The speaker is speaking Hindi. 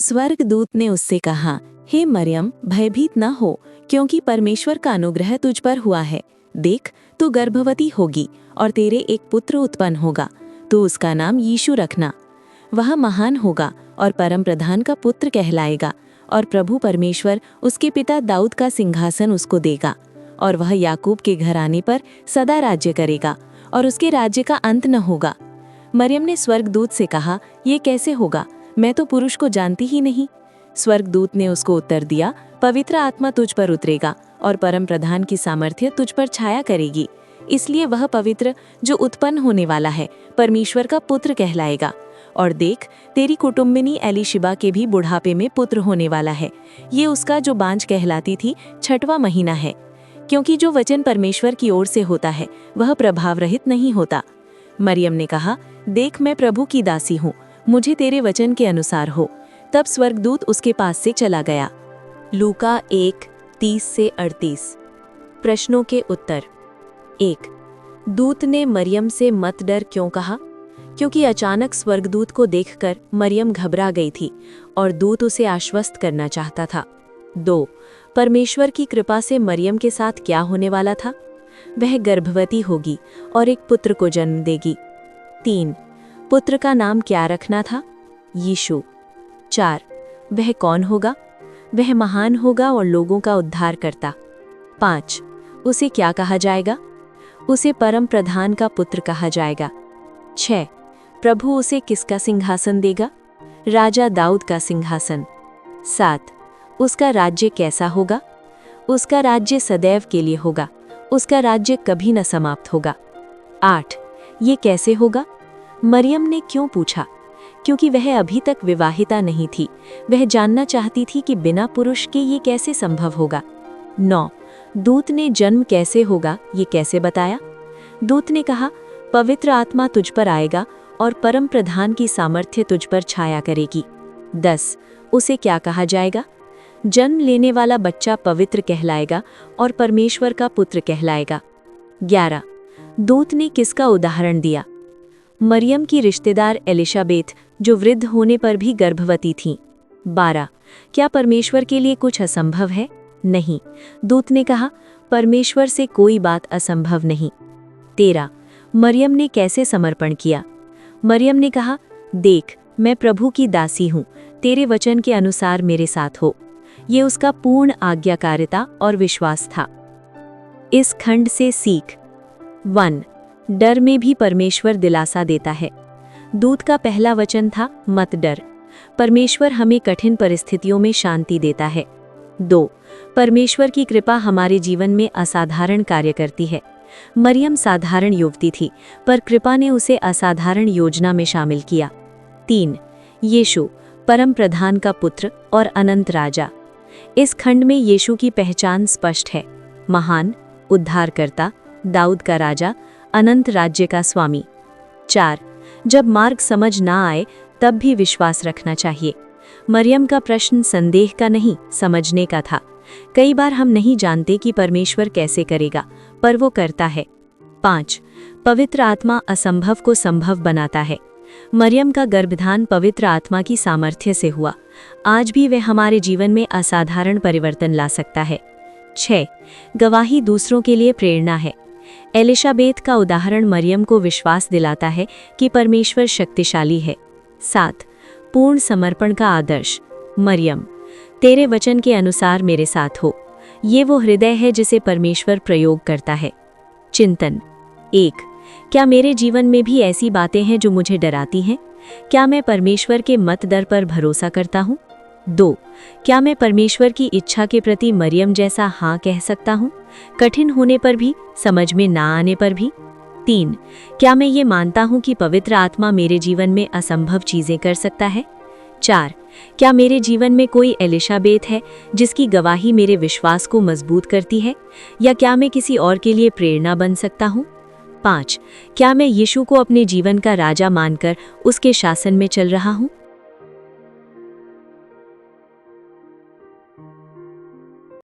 स्वर्गदूत ने उससे कहा, हे मरियम, भयभीत न हो, क्योंकि परमेश्वर का अनुग्रह तुझ पर हुआ है। देख, तू गर्भवती होगी और तेरे एक पुत्र उत्पन्न होगा। तू उसका नाम यीशु रखना। वह महान होगा और परम प्रधान का पुत्र कहलाएगा, और प्रभु परमेश्वर उसके पिता दाऊद का सिंहासन उसको देगा, और वह याकूब के घराने पर सदा राज्य करेगा, और उसके राज्य का अंत न होगा। मरियम ने स्वर्गदूत से कहा, ये कैसे होगा? मैं तो पुरुष को जानती ही नहीं। स्वर्गदूत ने उसको उत्तर दिया, पवित्र आत्मा तुझ पर उतरेगा और परम प्रधान की सामर्थ्य तुझ पर छाया करेगी। इसलिए वह पवित्र जो उत्पन्न होने वाला है परमेश्वर का पुत्र कहलाएगा। और देख, तेरी कुटुम्बिनी एलीशिबा के भी बुढ़ापे में पुत्र होने वाला है। ये उसका जो बांझ कहलाती थी 6वां महीना है, क्योंकि जो वचन परमेश्वर की ओर से होता है वह प्रभाव रहित नहीं होता। मरियम ने कहा, देख, मैं प्रभु की दासी हूँ, मुझे तेरे वचन के अनुसार हो। तब स्वर्गदूत उसके पास से चला गया। लूका 1:30-38। प्रश्नों के उत्तर। 1. दूत ने मरियम से मत डर क्यों कहा? क्योंकि अचानक स्वर्गदूत को देखकर मरियम घबरा गई थी और दूत उसे आश्वस्त करना चाहता था। 2. परमेश्वर की कृपा से मरियम के साथ क्या होने वाला था? वह गर्भवती होगी और एक पुत्र को जन्म देगी। 3. पुत्र का नाम क्या रखना था? यीशु। 4. वह कौन होगा? वह महान होगा और लोगों का उद्धार करता। 5. उसे क्या कहा जाएगा? उसे परम प्रधान का पुत्र कहा जाएगा। 6. प्रभु उसे किसका सिंहासन देगा? राजा दाऊद का सिंहासन। 7. उसका राज्य कैसा होगा? उसका राज्य सदैव के लिए होगा, उसका राज्य कभी न समाप्त होगा। 8. ये कैसे होगा? मरियम ने क्यों पूछा? क्योंकि वह अभी तक विवाहिता नहीं थी। वह जानना चाहती थी कि बिना पुरुष के ये कैसे संभव होगा। 9. दूत ने जन्म कैसे होगा ये कैसे बताया? दूत ने कहा, पवित्र आत्मा तुझ पर आएगा और परम प्रधान की सामर्थ्य तुझ पर छाया करेगी। 10. उसे क्या कहा जाएगा? जन्म लेने वाला बच्चा पवित्र कहलाएगा और परमेश्वर का पुत्र कहलाएगा। 11. दूत ने किसका उदाहरण दिया? मरियम की रिश्तेदार एलिशाबेथ, जो वृद्ध होने पर भी गर्भवती थीं। 12. क्या परमेश्वर के लिए कुछ असंभव है? नहीं। दूत ने कहा, परमेश्वर से कोई बात असंभव नहीं। 13. मरियम ने कैसे समर्पण किया? मरियम ने कहा, देख, मैं प्रभु की दासी हूँ, तेरे वचन के अनुसार मेरे साथ हो। ये उसका पूर्ण आज्ञाकारिता और विश्वास था। इस खंड से सीख। 1. डर में भी परमेश्वर दिलासा देता है। दूत का पहला वचन था, मत डर। परमेश्वर हमें कठिन परिस्थितियों में शांति देता है। 2. परमेश्वर की कृपा हमारे जीवन में असाधारण कार्य करती है। मरियम साधारण युवती थी, पर कृपा ने उसे असाधारण योजना में शामिल किया। 3. यीशु, परम प्रधान का पुत्र और अनंत राजा। इस खंड में यीशु की पहचान स्पष्ट है, महान, उद्धारकर्ता, दाऊद का राजा, अनंत राज्य का स्वामी। 4. जब मार्ग समझ ना आए तब भी विश्वास रखना चाहिए। मरियम का प्रश्न संदेह का नहीं, समझने का था। कई बार हम नहीं जानते कि परमेश्वर कैसे करेगा, पर वो करता है। 5. पवित्र आत्मा असंभव को संभव बनाता है। मरियम का गर्भधान पवित्र आत्मा की सामर्थ्य से हुआ। आज भी वह हमारे जीवन में असाधारण परिवर्तन ला सकता है। 6. गवाही दूसरों के लिए प्रेरणा है। एलिशाबेथ का उदाहरण मरियम को विश्वास दिलाता है कि परमेश्वर शक्तिशाली है। 7. पूर्ण समर्पण का आदर्श। मरियम, तेरे वचन के अनुसार मेरे साथ हो। ये वो हृदय है जिसे परमेश्वर प्रयोग करता है। चिंतन। 1. क्या मेरे जीवन में भी ऐसी बातें हैं जो मुझे डराती हैं? क्या मैं परमेश्वर के मत डर पर भरोसा करता हूँ? 2. क्या मैं परमेश्वर की इच्छा के प्रति मरियम जैसा हाँ कह सकता हूँ, कठिन होने पर भी, समझ में ना आने पर भी? 3. क्या मैं ये मानता हूँ कि पवित्र आत्मा मेरे जीवन में असंभव चीजें कर सकता है? 4. क्या मेरे जीवन में कोई एलिशाबेथ है जिसकी गवाही मेरे विश्वास को मजबूत करती है, या क्या मैं किसी और के लिए प्रेरणा बन सकता हूँ? 5. क्या मैं यीशु को अपने जीवन का राजा मानकर उसके शासन में चल रहा हूँ?